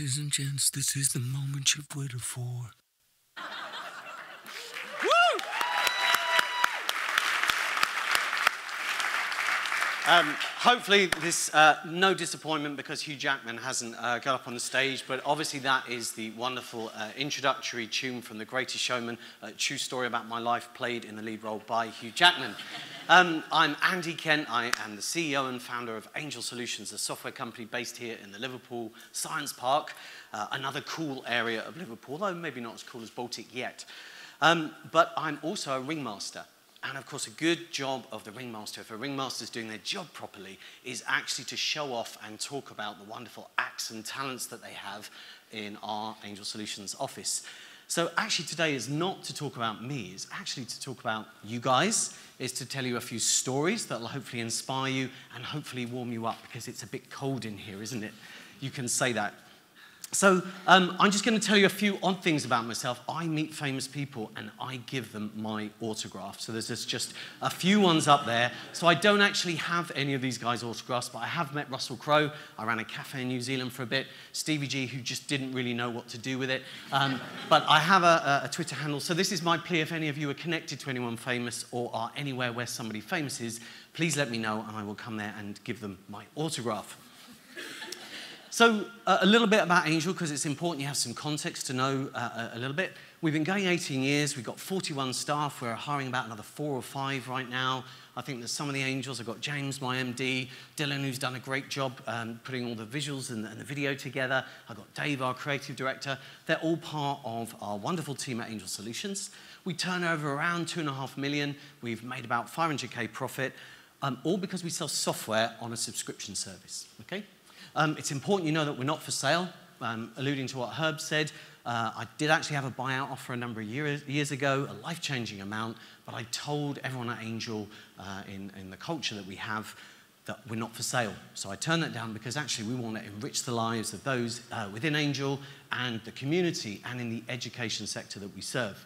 Ladies and gents, this is the moment you've waited for. Hopefully this, no disappointment because Hugh Jackman hasn't got up on the stage, but obviously that is the wonderful introductory tune from The Greatest Showman, a true story about my life played in the lead role by Hugh Jackman. I'm Andy Kent. I am the CEO and founder of Angel Solutions, a software company based here in the Liverpool Science Park, another cool area of Liverpool, though maybe not as cool as Baltic yet. But I'm also a ringmaster. And of course, a good job of the ringmaster, if a ringmaster's doing their job properly, is actually to show off and talk about the wonderful acts and talents that they have in our Angel Solutions office. So actually today is not to talk about me, it's actually to talk about you guys, is to tell you a few stories that will hopefully inspire you and hopefully warm you up, because it's a bit cold in here, isn't it? You can say that. So I'm just going to tell you a few odd things about myself. I meet famous people and I give them my autograph. So there's just a few ones up there. So I don't actually have any of these guys' autographs, but I have met Russell Crowe. I ran a cafe in New Zealand for a bit. Stevie G, who just didn't really know what to do with it. But I have a Twitter handle. So this is my plea. If any of you are connected to anyone famous or are anywhere where somebody famous is, please let me know and I will come there and give them my autograph. So a little bit about Angel, because it's important you have some context to know a little bit. We've been going 18 years. We've got 41 staff. We're hiring about another 4 or 5 right now. I think there's some of the Angels. I've got James, my MD, Dylan, who's done a great job putting all the visuals and the video together. I've got Dave, our creative director. They're all part of our wonderful team at Angel Solutions. We turn over around 2.5 million. We've made about 500K profit, all because we sell software on a subscription service, okay? It's important you know that we're not for sale. Alluding to what Herb said, I did actually have a buyout offer a number of years ago, a life-changing amount, but I told everyone at Angel in the culture that we have that we're not for sale. So I turned that down because actually we want to enrich the lives of those within Angel and the community and in the education sector that we serve.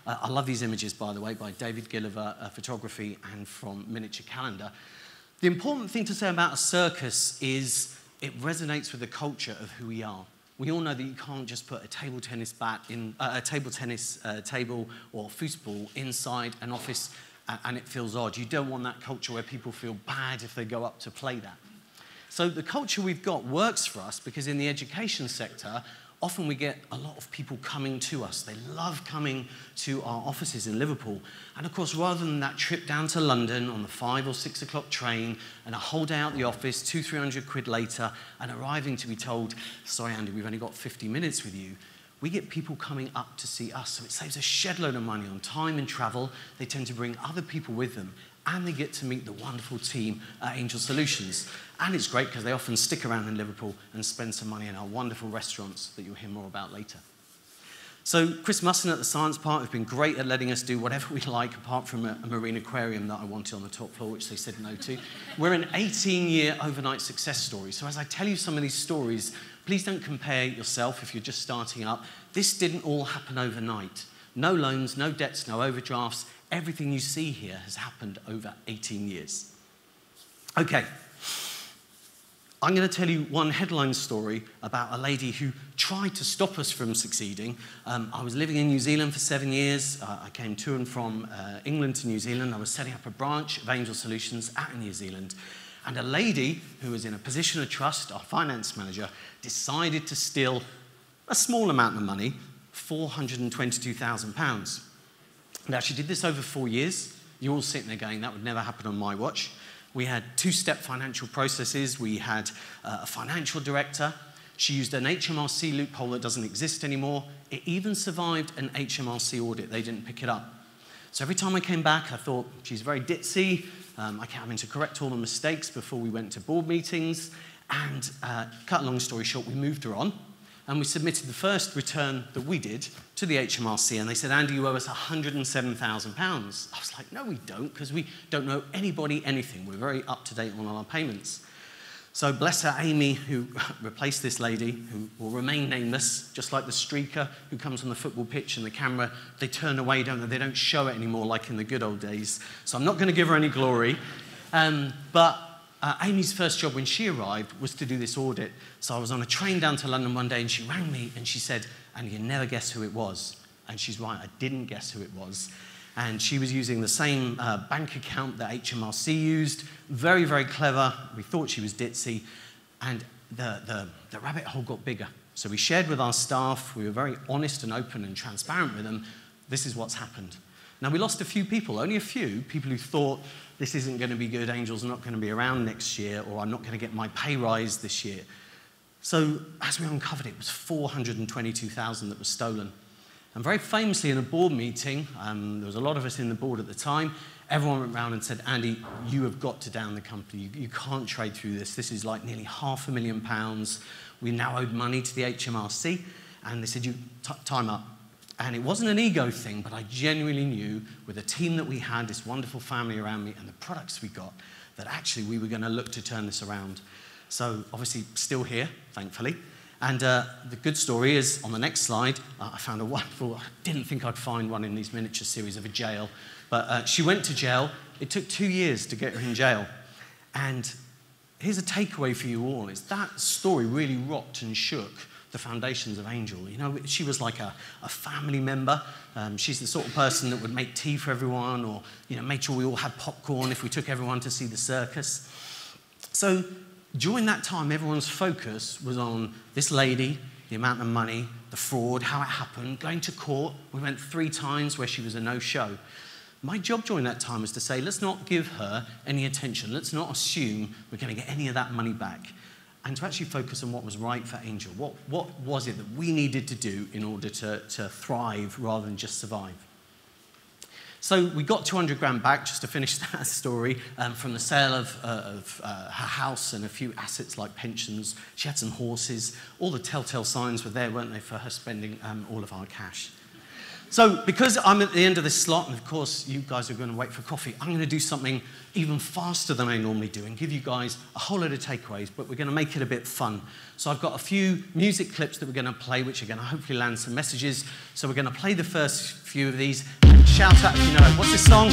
I love these images, by the way, by David Gilliver Photography and from Miniature Calendar. The important thing to say about a circus is it resonates with the culture of who we are. We all know that you can't just put a table tennis bat in a table tennis table or foosball inside an office and it feels odd. You don't want that culture where people feel bad if they go up to play that. So the culture we've got works for us because in the education sector, often we get a lot of people coming to us. They love coming to our offices in Liverpool. And of course, rather than that trip down to London on the 5 or 6 o'clock train and a whole day out the office, 200-300 quid later, and arriving to be told, sorry, Andy, we've only got 50 minutes with you, we get people coming up to see us. So it saves a shed load of money on time and travel. They tend to bring other people with them. And they get to meet the wonderful team at Angel Solutions. And it's great because they often stick around in Liverpool and spend some money in our wonderful restaurants that you'll hear more about later. So Chris Musson at the Science Park has been great at letting us do whatever we like, apart from a marine aquarium that I wanted on the top floor, which they said no to. We're an 18-year overnight success story. So as I tell you some of these stories, please don't compare yourself if you're just starting up. This didn't all happen overnight. No loans, no debts, no overdrafts. Everything you see here has happened over 18 years. Okay, I'm going to tell you one headline story about a lady who tried to stop us from succeeding. I was living in New Zealand for 7 years. I came to and from England to New Zealand. I was setting up a branch of Angel Solutions at New Zealand. And a lady who was in a position of trust, our finance manager, decided to steal a small amount of money, £422,000. Now, she did this over 4 years. You're all sitting there going, that would never happen on my watch. We had 2-step financial processes. We had a financial director. She used an HMRC loophole that doesn't exist anymore. It even survived an HMRC audit. They didn't pick it up. So every time I came back, I thought, she's very ditzy. I came in to correct all the mistakes before we went to board meetings. And cut a long story short, we moved her on. And we submitted the first return that we did to the HMRC, and they said, Andy, you owe us £107,000. I was like, no, we don't, because we don't know anybody anything. We're very up-to-date on all our payments. So bless her, Amy, who replaced this lady, who will remain nameless, just like the streaker who comes on the football pitch and the camera, they turn away, don't they? They don't show it anymore like in the good old days. So I'm not going to give her any glory. But Amy's first job when she arrived was to do this audit. So I was on a train down to London one day and she rang me and she said, "And you never guess who it was." And she's right, I didn't guess who it was. And she was using the same bank account that HMRC used. Very, very clever. We thought she was ditzy. And the rabbit hole got bigger. So we shared with our staff. We were very honest and open and transparent with them. This is what's happened. Now, we lost a few people, only a few, people who thought this isn't going to be good, Angel's not going to be around next year, or I'm not going to get my pay rise this year. So as we uncovered, it was 422,000 that was stolen. And very famously in a board meeting, there was a lot of us in the board at the time, everyone went round and said, "Andy, you have got to down the company. You can't trade through this. This is like nearly £500,000. We now owed money to the HMRC." And they said, "Time up." And it wasn't an ego thing, but I genuinely knew with the team that we had, this wonderful family around me, and the products we got, that actually we were going to look to turn this around. So obviously still here, thankfully. And the good story is, on the next slide, I found a wonderful, I didn't think I'd find one in these miniature series of a jail, but she went to jail. It took 2 years to get her in jail. And here's a takeaway for you all, is that story really rocked and shook the foundations of Angel. You know, she was like a family member. She's the sort of person that would make tea for everyone, or, you know, make sure we all had popcorn if we took everyone to see the circus. So during that time, everyone's focus was on this lady, the amount of money, the fraud, how it happened, going to court. We went 3 times where she was a no-show. My job during that time was to say, let's not give her any attention. Let's not assume we're going to get any of that money back. And to actually focus on what was right for Angel. What was it that we needed to do in order to thrive rather than just survive? So we got 200 grand back, just to finish that story, from the sale of her house and a few assets like pensions. She had some horses. All the telltale signs were there, weren't they, for her spending all of our cash. So because I'm at the end of this slot, and of course you guys are going to wait for coffee, I'm going to do something even faster than I normally do and give you guys a whole load of takeaways, but we're going to make it a bit fun. So I've got a few music clips that we're going to play, which are going to hopefully land some messages. So we're going to play the first few of these, and shout out if you know it. What's this song?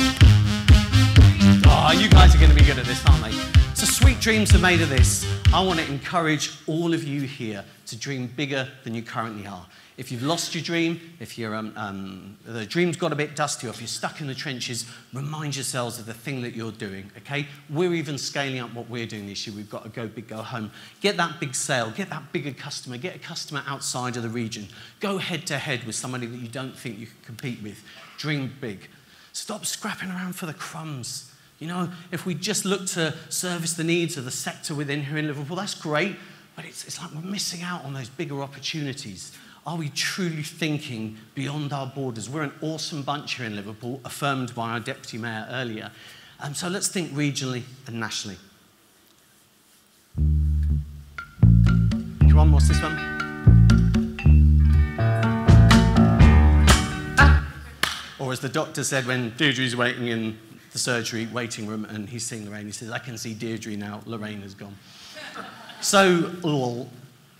Oh, you guys are going to be good at this, aren't they? So sweet dreams are made of this. I want to encourage all of you here to dream bigger than you currently are. If you've lost your dream, if the dream's got a bit dusty, or if you're stuck in the trenches, remind yourselves of the thing that you're doing, okay? We're even scaling up what we're doing this year. We've got to go big, go home. Get that big sale, get that bigger customer, get a customer outside of the region. Go head to head with somebody that you don't think you can compete with. Dream big. Stop scrapping around for the crumbs. You know, if we just look to service the needs of the sector within here in Liverpool, that's great, but it's like we're missing out on those bigger opportunities. Are we truly thinking beyond our borders? We're an awesome bunch here in Liverpool, affirmed by our Deputy Mayor earlier. So let's think regionally and nationally. Come on, what's this one? Or as the doctor said when Deirdre's waiting in the surgery waiting room and he's seeing Lorraine, he says, "I can see Deirdre now, Lorraine is gone." So, lol,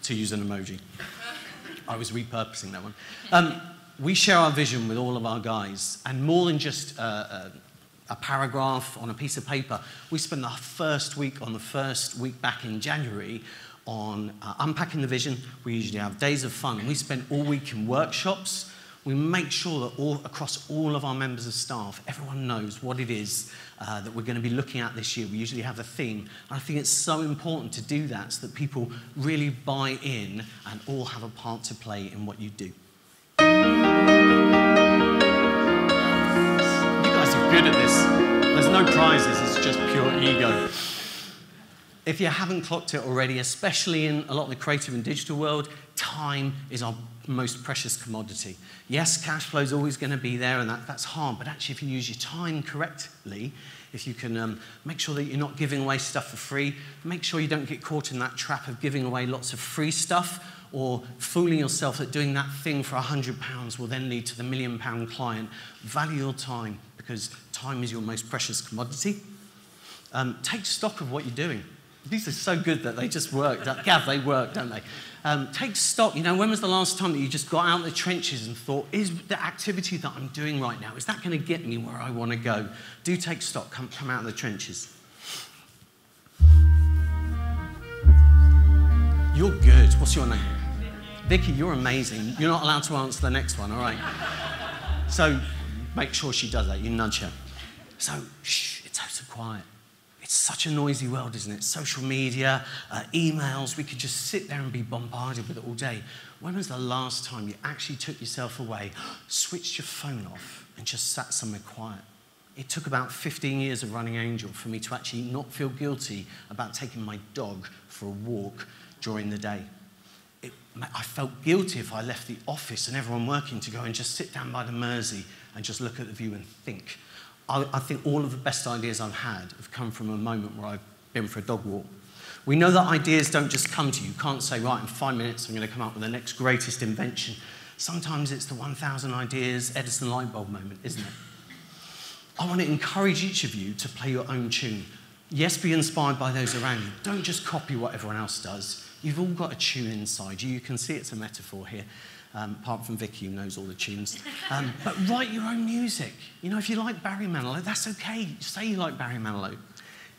to use an emoji. I was repurposing that one. We share our vision with all of our guys, and more than just a paragraph on a piece of paper, we spend the first week back in January on unpacking the vision. We usually have days of fun. We spend all week in workshops. We make sure that across all of our members of staff, everyone knows what it is that we're going to be looking at this year. We usually have a theme. And I think it's so important to do that so that people really buy in and all have a part to play in what you do. You guys are good at this. There's no prizes, it's just pure ego. If you haven't clocked it already, especially in a lot of the creative and digital world, time is our most precious commodity. Yes, cash flow is always going to be there, and that's hard, but actually if you use your time correctly, if you can make sure that you're not giving away stuff for free, make sure you don't get caught in that trap of giving away lots of free stuff or fooling yourself that doing that thing for £100 will then lead to the £1 million client. Value your time, because time is your most precious commodity. Take stock of what you're doing. These are so good that they just work. Gav, they work, don't they? Take stock. You know, when was the last time that you just got out of the trenches and thought, is the activity that I'm doing right now, is that going to get me where I want to go? Do take stock. Come out of the trenches. You're good. What's your name? Vicky, you're amazing. You're not allowed to answer the next one, all right? So make sure she does that. You nudge her. So, shh, it's so quiet. It's such a noisy world, isn't it? Social media, emails, we could just sit there and be bombarded with it all day. When was the last time you actually took yourself away, switched your phone off, and just sat somewhere quiet? It took about 15 years of running Angel for me to actually not feel guilty about taking my dog for a walk during the day. I felt guilty if I left the office and everyone working to go and just sit down by the Mersey and just look at the view and think. I think all of the best ideas I've had have come from a moment where I've been for a dog walk. We know that ideas don't just come to you. You can't say, right, in 5 minutes I'm going to come up with the next greatest invention. Sometimes it's the 1,000 ideas Edison light bulb moment, isn't it? I want to encourage each of you to play your own tune. Yes, be inspired by those around you. Don't just copy what everyone else does. You've all got a tune inside you. You can see it's a metaphor here, apart from Vicky, who knows all the tunes. But write your own music. You know, if you like Barry Manilow, that's okay. Say you like Barry Manilow.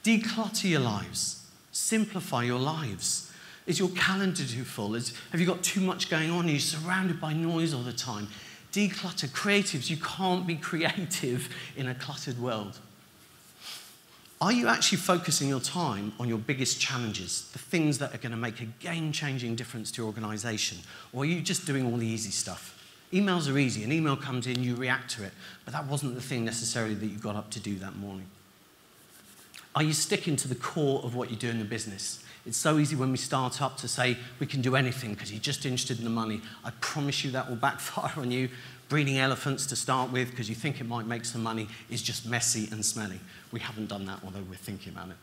Declutter your lives. Simplify your lives. Is your calendar too full? Have you got too much going on? Are you surrounded by noise all the time? Declutter. Creatives, you can't be creative in a cluttered world. Are you actually focusing your time on your biggest challenges, the things that are going to make a game-changing difference to your organisation? Or are you just doing all the easy stuff? Emails are easy. An email comes in, you react to it. But that wasn't the thing necessarily that you got up to do that morning. Are you sticking to the core of what you do in the business? It's so easy when we start up to say we can do anything because you're just interested in the money. I promise you that will backfire on you. Breeding elephants to start with because you think it might make some money is just messy and smelly. We haven't done that, although we're thinking about it.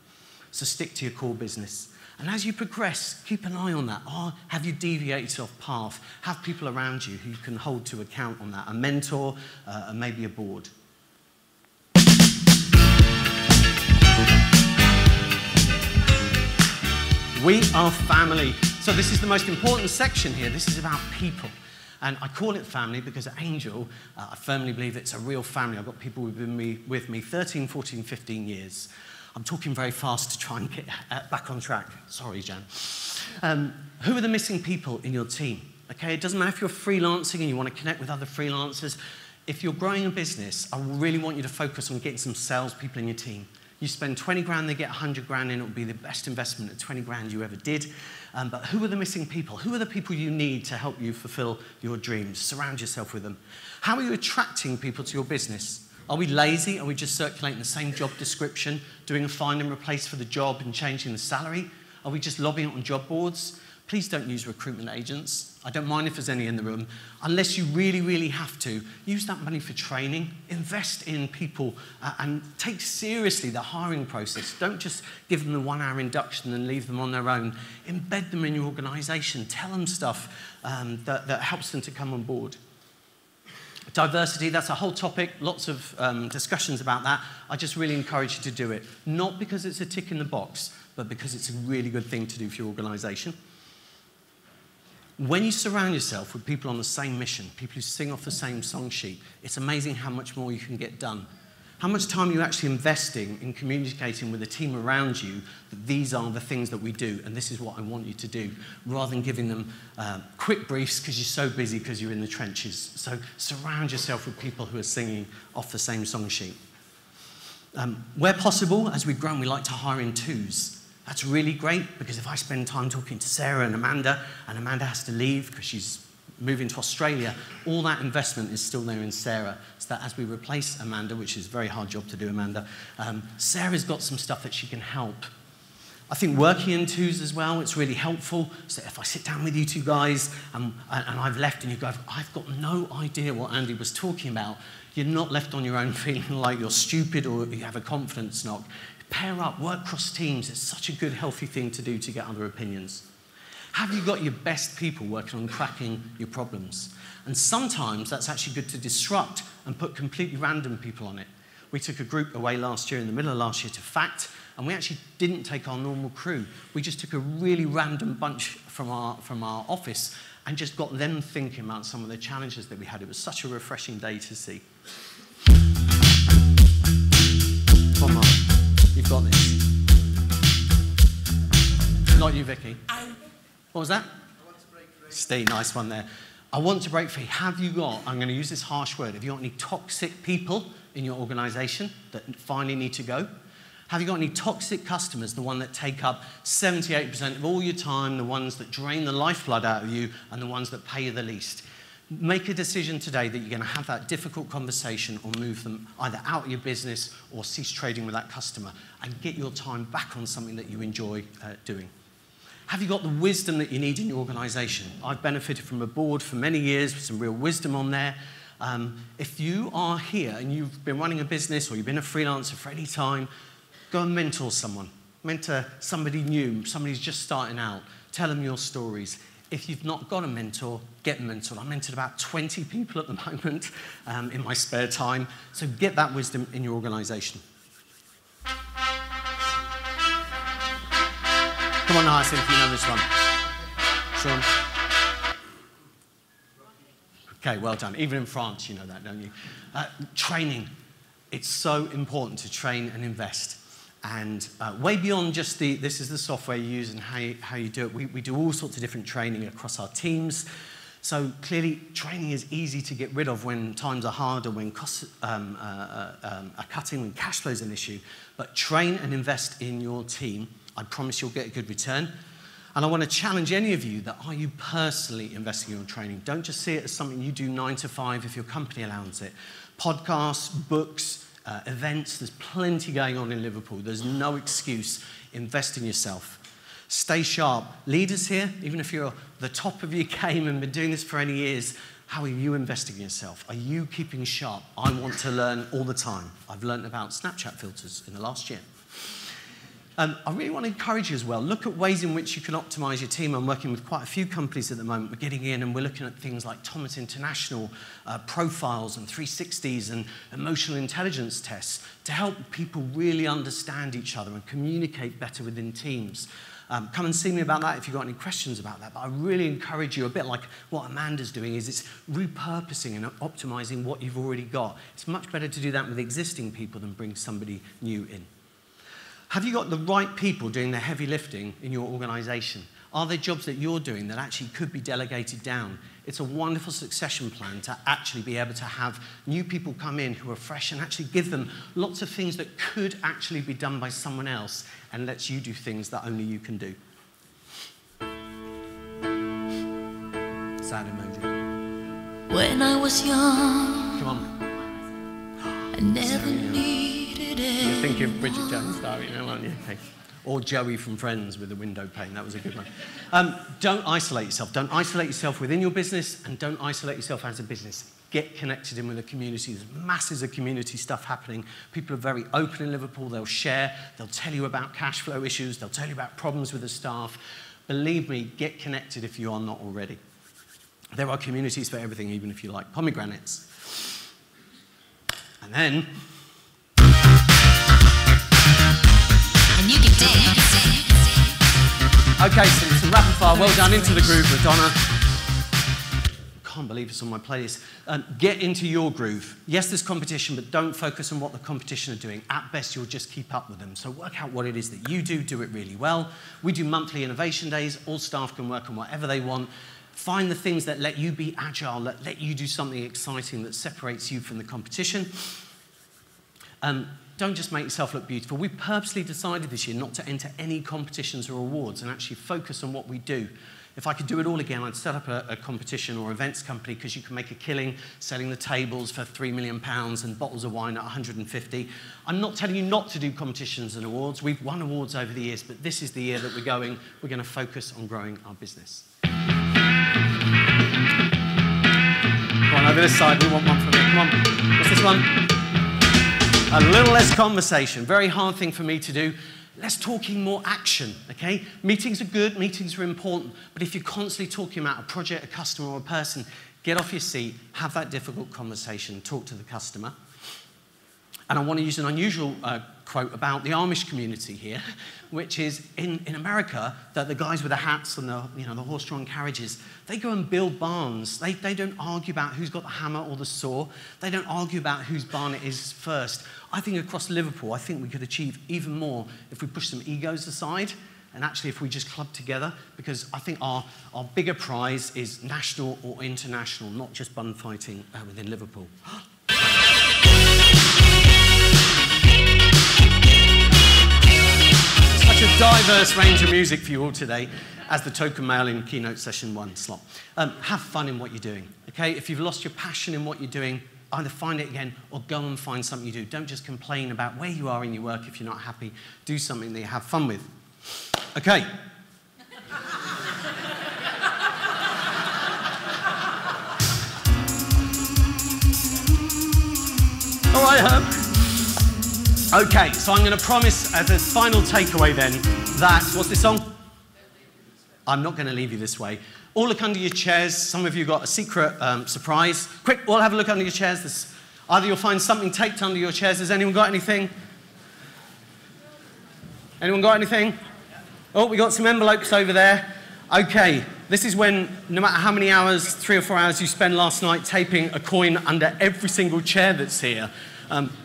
So stick to your core business. And as you progress, keep an eye on that. Have you deviated off path? Have people around you who you can hold to account on that. A mentor, and maybe a board. We are family. So this is the most important section here. This is about people. And I call it family because at Angel, I firmly believe it's a real family. I've got people who've been with me 13, 14, 15 years. I'm talking very fast to try and get back on track. Sorry, Jan. Who are the missing people in your team? Okay, it doesn't matter if you're freelancing and you want to connect with other freelancers. If you're growing a business, I really want you to focus on getting some salespeople in your team. You spend 20 grand, they get 100 grand in, it'll be the best investment at 20 grand you ever did. But who are the missing people? Who are the people you need to help you fulfill your dreams? Surround yourself with them. How are you attracting people to your business? Are we lazy? Are we just circulating the same job description, doing a find and replace for the job and changing the salary? Are we just lobbying on job boards? Please don't use recruitment agents. I don't mind if there's any in the room. Unless you really, really have to, use that money for training. Invest in people and take seriously the hiring process. Don't just give them the 1 hour induction and leave them on their own. Embed them in your organisation. Tell them stuff that helps them to come on board. Diversity, that's a whole topic, lots of discussions about that. I just really encourage you to do it. Not because it's a tick in the box, but because it's a really good thing to do for your organisation. When you surround yourself with people on the same mission, people who sing off the same song sheet, it's amazing how much more you can get done. How much time are you actually investing in communicating with the team around you that these are the things that we do and this is what I want you to do, rather than giving them quick briefs because you're so busy because you're in the trenches. So surround yourself with people who are singing off the same song sheet. Where possible, as we've grown, we like to hire in twos. That's really great because if I spend time talking to Sarah and Amanda has to leave because she's moving to Australia, all that investment is still there in Sarah. So that as we replace Amanda, which is a very hard job to do, Amanda, Sarah's got some stuff that she can help. I think working in twos as well, it's really helpful. So if I sit down with you two guys and I've left and you go, I've got no idea what Andy was talking about, you're not left on your own feeling like you're stupid or you have a confidence knock. Pair up, work cross teams. It's such a good, healthy thing to do to get other opinions. Have you got your best people working on cracking your problems? And sometimes that's actually good to disrupt and put completely random people on it. We took a group away last year, in the middle of last year, to FACT, and we actually didn't take our normal crew. We just took a really random bunch from our office and just got them thinking about some of the challenges that we had. It was such a refreshing day to see. Come on, Mark. You've got this. Not you, Vicky. What was that? Stay, nice one there. I want to break free. Have you got, I'm going to use this harsh word, have you got any toxic people in your organisation that finally need to go? Have you got any toxic customers, the one that take up 78% of all your time, the ones that drain the lifeblood out of you, and the ones that pay you the least? Make a decision today that you're going to have that difficult conversation or move them either out of your business or cease trading with that customer and get your time back on something that you enjoy doing. Have you got the wisdom that you need in your organisation? I've benefited from a board for many years with some real wisdom on there. If you are here and you've been running a business or you've been a freelancer for any time, go and mentor someone. Mentor somebody new, somebody who's just starting out. Tell them your stories. If you've not got a mentor, get mentored. I mentored about 20 people at the moment in my spare time. So get that wisdom in your organisation. Come on, Hyacinth, if you know this one. Sean? Okay, well done. Even in France, you know that, don't you? Training. It's so important to train and invest. And way beyond just this is the software you use and how you do it. We do all sorts of different training across our teams. So clearly, training is easy to get rid of when times are hard or when costs are cutting, when cash flow is an issue. But train and invest in your team. I promise you'll get a good return. And I want to challenge any of you that are you personally investing in your training? Don't just see it as something you do 9 to 5 if your company allows it. Podcasts, books, events, there's plenty going on in Liverpool. There's no excuse. Invest in yourself. Stay sharp. Leaders here, even if you're the top of your game and been doing this for any years, how are you investing in yourself? Are you keeping sharp? I want to learn all the time. I've learned about Snapchat filters in the last year. I really want to encourage you as well. Look at ways in which you can optimize your team. I'm working with quite a few companies at the moment. We're getting in and we're looking at things like Thomas International, profiles and 360s and emotional intelligence tests to help people really understand each other and communicate better within teams. Come and see me about that if you've got any questions about that. But I really encourage you, a bit like what Amanda's doing, is it's repurposing and optimizing what you've already got. It's much better to do that with existing people than bring somebody new in. Have you got the right people doing the heavy lifting in your organisation? Are there jobs that you're doing that actually could be delegated down? It's a wonderful succession plan to actually be able to have new people come in who are fresh and actually give them lots of things that could actually be done by someone else and lets you do things that only you can do. Sad emoji. When I was young, Come on. I never needed it. You're thinking of Bridget Jones, aren't you? Okay. Or Joey from Friends with the window pane. That was a good one. Don't isolate yourself. Don't isolate yourself within your business and don't isolate yourself as a business. Get connected in with the community. There's masses of community stuff happening. People are very open in Liverpool. They'll share. They'll tell you about cash flow issues. They'll tell you about problems with the staff. Believe me, get connected if you are not already. There are communities for everything, even if you like pomegranates. And then... And you can dance. Okay, so some rapid fire. Well done. Into the groove, Madonna. Can't believe it's on my playlist. Get into your groove. Yes, there's competition, but don't focus on what the competition are doing. At best, you'll just keep up with them. So work out what it is that you do it really well. We do monthly innovation days. All staff can work on whatever they want. Find the things that let you be agile, that let you do something exciting that separates you from the competition. Don't just make yourself look beautiful. We purposely decided this year not to enter any competitions or awards and actually focus on what we do. If I could do it all again, I'd set up a competition or events company because you can make a killing selling the tables for £3 million and bottles of wine at 150. I'm not telling you not to do competitions and awards. We've won awards over the years, but this is the year that we're going to focus on growing our business. Come on, over this side, we want one from here. Come on, what's this one? A little less conversation. Very hard thing for me to do. Less talking, more action, okay? Meetings are good, meetings are important, but if you're constantly talking about a project, a customer, or a person, get off your seat, have that difficult conversation, talk to the customer. And I want to use an unusual quote about the Amish community here, which is in America, that the guys with the hats and the horse-drawn carriages, they go and build barns. They don't argue about who's got the hammer or the saw. They don't argue about whose barn it is first. I think across Liverpool, I think we could achieve even more if we push some egos aside and actually if we just club together, because I think our bigger prize is national or international, not just bun fighting within Liverpool. Such a diverse range of music for you all today as the token male in keynote session 1 slot. Have fun in what you're doing, okay? If you've lost your passion in what you're doing, either find it again or go and find something you do. Don't just complain about where you are in your work if you're not happy. Do something that you have fun with. Okay. All right, Herb. Okay, so I'm going to promise as a final takeaway then that, what's this song? I'm not going to leave you this way. All look under your chairs. Some of you got a secret surprise. Quick, all have a look under your chairs. Either you'll find something taped under your chairs. Has anyone got anything? Anyone got anything? Oh, we got some envelopes over there. Okay, this is when, no matter how many hours, 3 or 4 hours you spend last night taping a coin under every single chair that's here.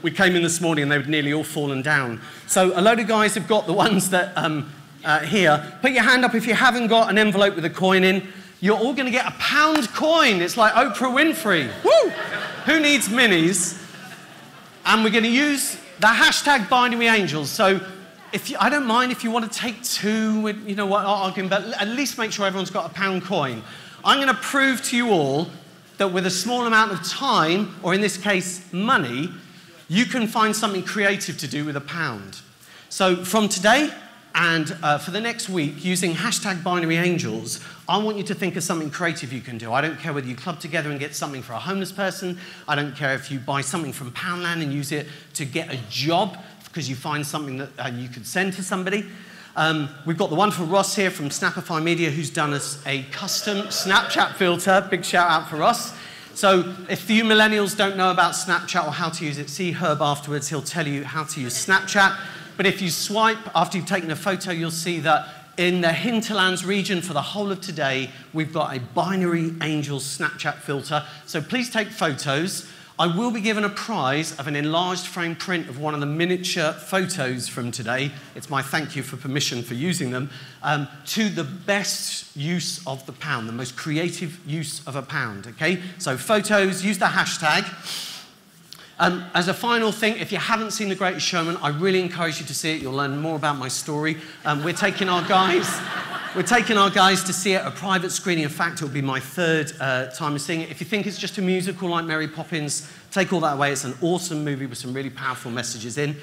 We came in this morning and they were nearly all fallen down. So a load of guys have got the ones that here. Put your hand up if you haven't got an envelope with a coin in. You're all going to get a £1 coin. It's like Oprah Winfrey. Woo! Who needs minis? And we're going to use the hashtag Binary Angels. So I don't mind if you want to take 2, you know what, arguing, but at least make sure everyone's got a £1 coin. I'm going to prove to you all that with a small amount of time, or in this case, money, you can find something creative to do with £1. So from today, and for the next week, using hashtag Binary Angels, I want you to think of something creative you can do. I don't care whether you club together and get something for a homeless person. I don't care if you buy something from Poundland and use it to get a job because you find something that you could send to somebody. We've got the one for Ross here from Snapify Media who's done us a custom Snapchat filter. Big shout out for Ross. So if you millennials don't know about Snapchat or how to use it, see Herb afterwards. He'll tell you how to use Snapchat. But if you swipe after you've taken a photo, you'll see that in the hinterlands region for the whole of today, we've got a Binary Angels Snapchat filter. So please take photos. I will be given a prize of an enlarged frame print of one of the miniature photos from today. It's my thank you for permission for using them, to the best use of the £1, the most creative use of £1, okay? So photos, use the hashtag. As a final thing, if you haven't seen The Greatest Showman, I really encourage you to see it. You'll learn more about my story. We're taking our guys to see it at a private screening. In fact, it'll be my 3rd time of seeing it. If you think it's just a musical like Mary Poppins, take all that away. It's an awesome movie with some really powerful messages in.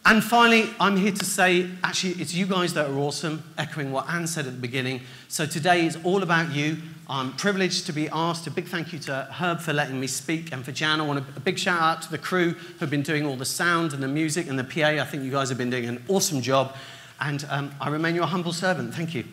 And finally, I'm here to say, actually, it's you guys that are awesome, echoing what Anne said at the beginning. So today is all about you. I'm privileged to be asked. A big thank you to Herb for letting me speak, and for Jan. I want a big shout out to the crew who've been doing all the sound and the music and the PA. I think you guys have been doing an awesome job. And I remain your humble servant. Thank you.